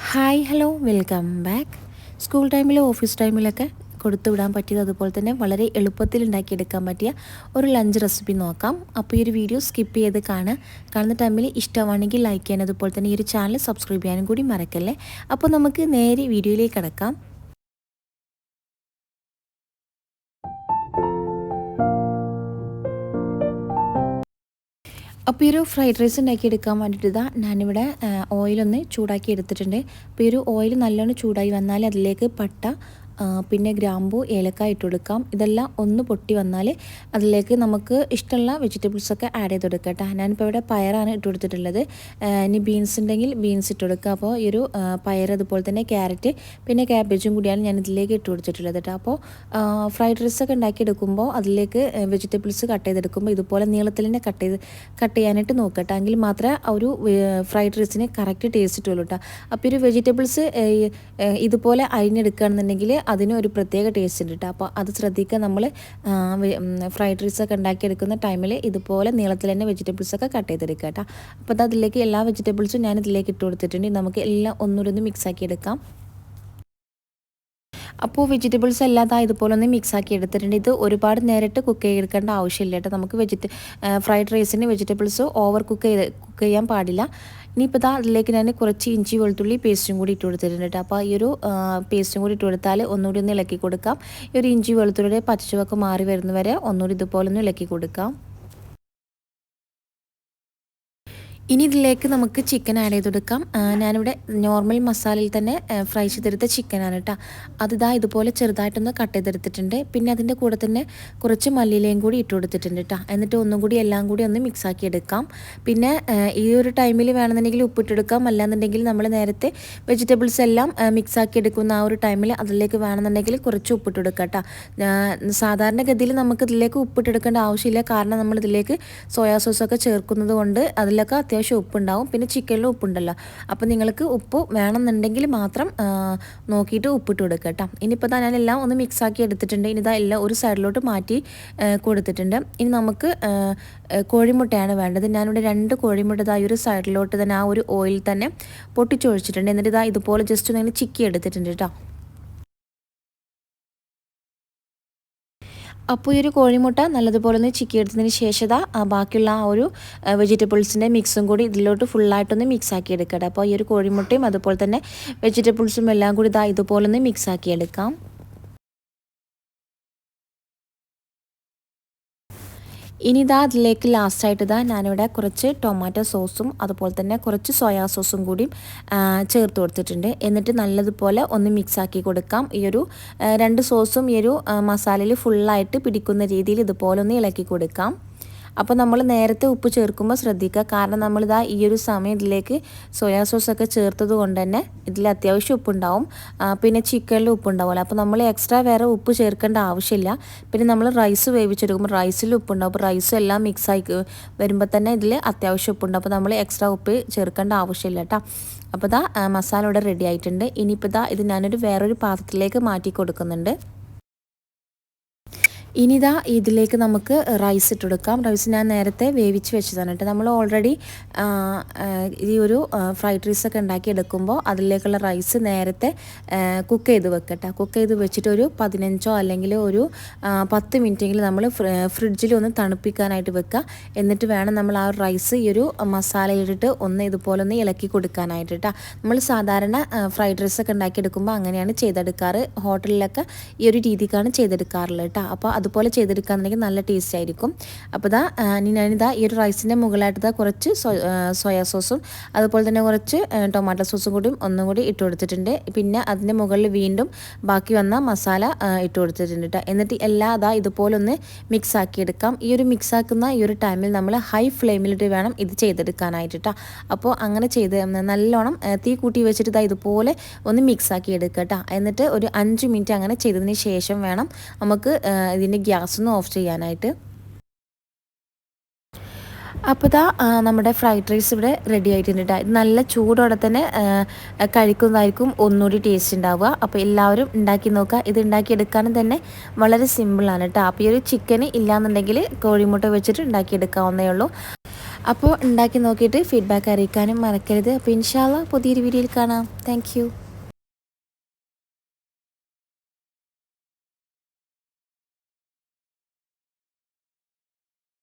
Hi hello welcome back. School ടൈമിലോ office ടൈമിലൊക്കെ കൊടുത്തു വിടാൻ പറ്റിയത് അതുപോലെ തന്നെ വളരെ എളുപ്പത്തിൽ ഉണ്ടാക്കിയെടുക്കാൻ പറ്റിയ ഒരു ലഞ്ച് റെസിപ്പി നോക്കാം. അപ്പോൾ ഈ ഒരു വീഡിയോ സ്കിപ്പ് ചെയ്ത് കാണുന്ന ടൈമിൽ ഇഷ്ടമാണെങ്കിൽ ലൈക്ക് ചെയ്യാൻ അതുപോലെ തന്നെ ഈ ഒരു ചാനൽ സബ്സ്ക്രൈബ് ചെയ്യാനും കൂടി മറക്കല്ലേ. അപ്പോൾ നമുക്ക് നേരെ വീഡിയോയിലേക്ക് കടക്കാം. അപ്പോൾ ഈ ഒരു ഫ്രൈഡ് റൈസ് ഉണ്ടാക്കിയെടുക്കാൻ വേണ്ടിയിട്ട് ഞാനിവിടെ ഓയിലൊന്ന് ചൂടാക്കി എടുത്തിട്ടുണ്ട്. അപ്പോൾ ഈ ഒരു ഓയിൽ നല്ലോണം ചൂടായി വന്നാൽ അതിലേക്ക് പട്ട, പിന്നെ ഗ്രാമ്പൂ, ഏലക്കായ ഇട്ട് കൊടുക്കാം. ഇതെല്ലാം ഒന്ന് പൊട്ടി വന്നാൽ അതിലേക്ക് നമുക്ക് ഇഷ്ടമുള്ള വെജിറ്റബിൾസൊക്കെ ആഡ് ചെയ്ത് കൊടുക്കാം കേട്ടോ. ഞാനിപ്പോൾ ഇവിടെ പയറാണ് ഇട്ട് കൊടുത്തിട്ടുള്ളത്. ഇനി ബീൻസ് ഉണ്ടെങ്കിൽ ബീൻസ് ഇട്ട് കൊടുക്കുക. അപ്പോൾ ഈ ഒരു പയർ അതുപോലെ തന്നെ ക്യാരറ്റ് പിന്നെ ക്യാബേജും കൂടിയാണ് ഞാൻ ഇതിലേക്ക് ഇട്ട് കൊടുത്തിട്ടുള്ളത് കേട്ടോ. അപ്പോൾ ഫ്രൈഡ് റൈസൊക്കെ ഉണ്ടാക്കിയെടുക്കുമ്പോൾ അതിലേക്ക് വെജിറ്റബിൾസ് കട്ട് ചെയ്തെടുക്കുമ്പോൾ ഇതുപോലെ നീളത്തിൽ തന്നെ കട്ട് ചെയ്യാനായിട്ട് നോക്കട്ടെ. എങ്കിൽ മാത്രമേ ആ ഒരു ഫ്രൈഡ് റൈസിന് കറക്റ്റ് ടേസ്റ്റ് കിട്ടുള്ളൂ കേട്ടോ. അപ്പോൾ ഒരു വെജിറ്റബിൾസ് ഇതുപോലെ അരിഞ്ഞെടുക്കുകയാണെന്നുണ്ടെങ്കിൽ അതിന് ഒരു പ്രത്യേക ടേസ്റ്റ് ഉണ്ട് കേട്ടോ. അപ്പോൾ അത് ശ്രദ്ധിക്കുക. നമ്മൾ ഫ്രൈഡ് റൈസൊക്കെ ഉണ്ടാക്കിയെടുക്കുന്ന ടൈമിൽ ഇതുപോലെ നീളത്തിൽ തന്നെ വെജിറ്റബിൾസൊക്കെ കട്ട് ചെയ്തെടുക്കുക കേട്ടോ. അപ്പോൾ അത് അതിലേക്ക് എല്ലാ വെജിറ്റബിൾസും ഞാൻ ഇതിലേക്ക് ഇട്ട് കൊടുത്തിട്ടുണ്ട്. നമുക്ക് എല്ലാം ഒന്നുകൂടി ഒന്ന് മിക്സാക്കി എടുക്കാം. അപ്പോൾ വെജിറ്റബിൾസ് എല്ലാം ഇതുപോലെ ഒന്ന് മിക്സാക്കി എടുത്തിട്ടുണ്ട്. ഇത് ഒരുപാട് നേരിട്ട് കുക്ക് ചെയ്തെടുക്കേണ്ട ആവശ്യമില്ല കേട്ടോ. നമുക്ക് ഫ്രൈഡ് റൈസിന് വെജിറ്റബിൾസ് ഓവർ കുക്ക് ചെയ്യാൻ പാടില്ല. ഇനിയിപ്പോൾ അതിലേക്ക് ഞാൻ കുറച്ച് ഇഞ്ചി വെളുത്തുള്ളി പേസ്റ്റും കൂടി ഇട്ട് കൊടുത്തിട്ടുണ്ട് കേട്ടോ. അപ്പോൾ ഈ ഒരു പേസ്റ്റും കൂടി ഇട്ട് കൊടുത്താൽ ഒന്നുകൂടി ഒന്ന് ഇളക്കി കൊടുക്കാം. ഈ ഒരു ഇഞ്ചി വെളുത്തുള്ളിയുടെ പച്ചച്ചുവക്ക് മാറി വരുന്നവരെ ഒന്നുകൂടി ഇതുപോലെ ഒന്ന് ഇളക്കി കൊടുക്കാം. ഇനി ഇതിലേക്ക് നമുക്ക് ചിക്കൻ ആഡ് ചെയ്ത് കൊടുക്കാം. ഞാനിവിടെ നോർമൽ മസാലയിൽ തന്നെ ഫ്രൈ ചെയ്തെടുത്ത ചിക്കനാണ് കേട്ടോ. ഇതുപോലെ ചെറുതായിട്ടൊന്ന് കട്ട് ചെയ്തെടുത്തിട്ടുണ്ട്. പിന്നെ അതിൻ്റെ കൂടെ തന്നെ കുറച്ച് മല്ലിയിലയും കൂടി ഇട്ട് കൊടുത്തിട്ടുണ്ട് കേട്ടോ. എന്നിട്ട് ഒന്നും കൂടി എല്ലാം കൂടി ഒന്ന് മിക്സ് ആക്കി എടുക്കാം. പിന്നെ ഈ ഒരു ടൈമിൽ വേണമെന്നുണ്ടെങ്കിൽ ഉപ്പിട്ടെടുക്കാം. അല്ലാന്നുണ്ടെങ്കിൽ നമ്മൾ നേരത്തെ വെജിറ്റബിൾസ് എല്ലാം മിക്സ് ആക്കി എടുക്കുന്ന ആ ഒരു ടൈമിൽ അതിലേക്ക് വേണമെന്നുണ്ടെങ്കിൽ കുറച്ച് ഉപ്പിട്ടെടുക്കാം കേട്ടോ. സാധാരണഗതിയിൽ നമുക്ക് ഇതിലേക്ക് ഉപ്പിട്ടെടുക്കേണ്ട ആവശ്യമില്ല. കാരണം നമ്മൾ ഇതിലേക്ക് സോയാ സോസൊക്കെ ചേർക്കുന്നത് കൊണ്ട് അതിലൊക്കെ അത്യാവശ്യം ഉപ്പുണ്ടാവും. പിന്നെ ചിക്കനിലും ഉപ്പുണ്ടല്ലോ. അപ്പോൾ നിങ്ങൾക്ക് ഉപ്പ് വേണമെന്നുണ്ടെങ്കിൽ മാത്രം നോക്കിയിട്ട് ഉപ്പിട്ട് കൊടുക്കുക കേട്ടോ. ഇനിയിപ്പോൾ ഞാനെല്ലാം ഒന്ന് മിക്സാക്കി എടുത്തിട്ടുണ്ട്. ഇനി എല്ലാം ഒരു സൈഡിലോട്ട് മാറ്റി കൊടുത്തിട്ടുണ്ട്. ഇനി നമുക്ക് കോഴിമുട്ടയാണ് വേണ്ടത്. ഞാനിവിടെ 2 കോഴിമുട്ട ഈ ഒരു സൈഡിലോട്ട് തന്നെ ആ ഒരു ഓയിൽ തന്നെ പൊട്ടിച്ചൊഴിച്ചിട്ടുണ്ട്. എന്നിട്ട് ഇതുപോലെ ജസ്റ്റ് ഒന്ന് ചിക്കി എടുത്തിട്ടുണ്ട് കേട്ടോ. അപ്പോൾ ഈ ഒരു കോഴിമുട്ട നല്ലതുപോലെ ഒന്ന് ചിക്കി എടുത്തതിന് ശേഷം ബാക്കിയുള്ള ആ ഒരു വെജിറ്റബിൾസിൻ്റെ മിക്സും കൂടി ഇതിലോട്ട് ഫുള്ളായിട്ടൊന്ന് മിക്സ് ആക്കി എടുക്കട്ടെ. അപ്പോൾ ഈ ഒരു കോഴിമുട്ടയും അതുപോലെ തന്നെ വെജിറ്റബിൾസും എല്ലാം കൂടി ഇതുപോലെ ഒന്ന് മിക്സ് ആക്കി എടുക്കാം. ഇനി അതിലേക്ക് ലാസ്റ്റായിട്ട് ഞാനിവിടെ കുറച്ച് ടൊമാറ്റോ സോസും അതുപോലെ തന്നെ കുറച്ച് സോയാ സോസും കൂടി ചേർത്ത് കൊടുത്തിട്ടുണ്ട്. എന്നിട്ട് നല്ലതുപോലെ ഒന്ന് മിക്സ് ആക്കി കൊടുക്കാം. ഈ ഒരു 2 സോസും ഈ ഒരു മസാലയിൽ ഫുള്ളായിട്ട് പിടിക്കുന്ന രീതിയിൽ ഇതുപോലെ ഒന്ന് ഇളക്കി കൊടുക്കാം. അപ്പോൾ നമ്മൾ നേരത്തെ ഉപ്പ് ചേർക്കുമ്പോൾ ശ്രദ്ധിക്കുക. കാരണം ഈ ഒരു സമയം ഇതിലേക്ക് സോയാ സോസൊക്കെ ചേർത്തത് കൊണ്ട് തന്നെ ഇതിൽ അത്യാവശ്യം ഉപ്പുണ്ടാവും. പിന്നെ ചിക്കനിൽ ഉപ്പുണ്ടാവുമല്ലോ. അപ്പോൾ നമ്മൾ എക്സ്ട്രാ വേറെ ഉപ്പ് ചേർക്കേണ്ട ആവശ്യമില്ല. പിന്നെ നമ്മൾ റൈസ് വേവിച്ചെടുക്കുമ്പോൾ റൈസിൽ ഉപ്പുണ്ടാവും. അപ്പോൾ റൈസും എല്ലാം മിക്സായി വരുമ്പോൾ തന്നെ ഇതിൽ അത്യാവശ്യം ഉപ്പുണ്ടാവും. അപ്പോൾ നമ്മൾ എക്സ്ട്രാ ഉപ്പ് ചേർക്കേണ്ട ആവശ്യമില്ല കേട്ടോ. അപ്പോൾ മസാല ഇവിടെ റെഡി ആയിട്ടുണ്ട്. ഇനിയിപ്പോൾ ഇത് ഞാനൊരു വേറൊരു പാത്രത്തിലേക്ക് മാറ്റി കൊടുക്കുന്നുണ്ട്. ഇനി ഇതിലേക്ക് നമുക്ക് റൈസ് ഇട്ട് കൊടുക്കാം. റൈസ് ഞാൻ നേരത്തെ വേവിച്ച് വെച്ചതാണ് കേട്ടോ. നമ്മൾ ഓൾറെഡി ഈ ഒരു ഫ്രൈഡ് റൈസൊക്കെ ഉണ്ടാക്കി എടുക്കുമ്പോൾ അതിലേക്കുള്ള റൈസ് നേരത്തെ കുക്ക് ചെയ്ത് വെക്കട്ടെ. കുക്ക് ചെയ്ത് വെച്ചിട്ട് ഒരു 15 അല്ലെങ്കിൽ ഒരു 10 മിനിറ്റെങ്കിലും നമ്മൾ ഫ്രിഡ്ജിൽ ഒന്ന് തണുപ്പിക്കാനായിട്ട് വെക്കുക. എന്നിട്ട് വേണം നമ്മൾ ആ റൈസ് ഈ ഒരു മസാല ഇട്ടിട്ട് ഒന്ന് ഇതുപോലെ ഒന്ന് ഇളക്കി കൊടുക്കാനായിട്ട് കേട്ടോ. നമ്മൾ സാധാരണ ഫ്രൈഡ് റൈസൊക്കെ ഉണ്ടാക്കിയെടുക്കുമ്പോൾ അങ്ങനെയാണ് ചെയ്തെടുക്കാറ്. ഹോട്ടലിലൊക്കെ ഈ ഒരു രീതിക്കാണ് ചെയ്തെടുക്കാറുള്ളത് കേട്ടോ. അപ്പോൾ അതുപോലെ ചെയ്തെടുക്കുകയാണെന്നുണ്ടെങ്കിൽ നല്ല ടേസ്റ്റ് ആയിരിക്കും. അപ്പോൾ ഞാനിതാ ഈ ഒരു റൈസിൻ്റെ മുകളിലായിട്ട് കുറച്ച് സോയാ സോസും അതുപോലെ തന്നെ കുറച്ച് ടൊമാറ്റോ സോസും കൂടി ഒന്നും കൂടി ഇട്ട് കൊടുത്തിട്ടുണ്ട്. പിന്നെ അതിൻ്റെ മുകളിൽ വീണ്ടും ബാക്കി വന്ന മസാല ഇട്ട് കൊടുത്തിട്ടുണ്ട് കേട്ടോ. എന്നിട്ട് എല്ലാം ഇതുപോലെ ഒന്ന് മിക്സ് ആക്കി എടുക്കാം. ഈ ഒരു മിക്സ് ആക്കുന്ന ഈ ഒരു ടൈമിൽ നമ്മൾ ഹൈ ഫ്ലെയിമിലിട്ട് വേണം ഇത് ചെയ്തെടുക്കാനായിട്ട് കേട്ടോ. അപ്പോൾ അങ്ങനെ നല്ലോണം തീ കൂട്ടി വെച്ചിട്ട് ഇതുപോലെ ഒന്ന് മിക്സ് ആക്കി എടുക്കുക കേട്ടോ. എന്നിട്ട് ഒരു 5 മിനിറ്റ് അങ്ങനെ ചെയ്തതിന് ശേഷം വേണം നമുക്ക് ഇതിൻ്റെ ഗ്യാസൊന്ന് ഓഫ് ചെയ്യാനായിട്ട്. അപ്പോൾ നമ്മുടെ ഫ്രൈഡ് റൈസ് ഇവിടെ റെഡി ആയിട്ടുണ്ട് കേട്ടോ. ഇത് നല്ല ചൂടോടെ തന്നെ കഴിക്കുന്നതായിരിക്കും ഒന്നുകൂടി ടേസ്റ്റ് ഉണ്ടാവുക. അപ്പോൾ എല്ലാവരും ഉണ്ടാക്കി നോക്കുക. ഇത് ഉണ്ടാക്കിയെടുക്കാനും തന്നെ വളരെ സിമ്പിളാണ് കേട്ടോ. അപ്പോൾ ഈ ഒരു ചിക്കന് ഇല്ലയെന്നുണ്ടെങ്കിൽ കോഴിമുട്ട വെച്ചിട്ട് ഉണ്ടാക്കിയെടുക്കാവുന്നേ ഉള്ളൂ. അപ്പോൾ ഉണ്ടാക്കി നോക്കിയിട്ട് ഫീഡ്ബാക്ക് അറിയിക്കാനും മറക്കരുത്. അപ്പോൾ ഇൻഷാ അല്ലാഹ് പുതിയൊരു വീഡിയോയിൽ കാണാം. താങ്ക്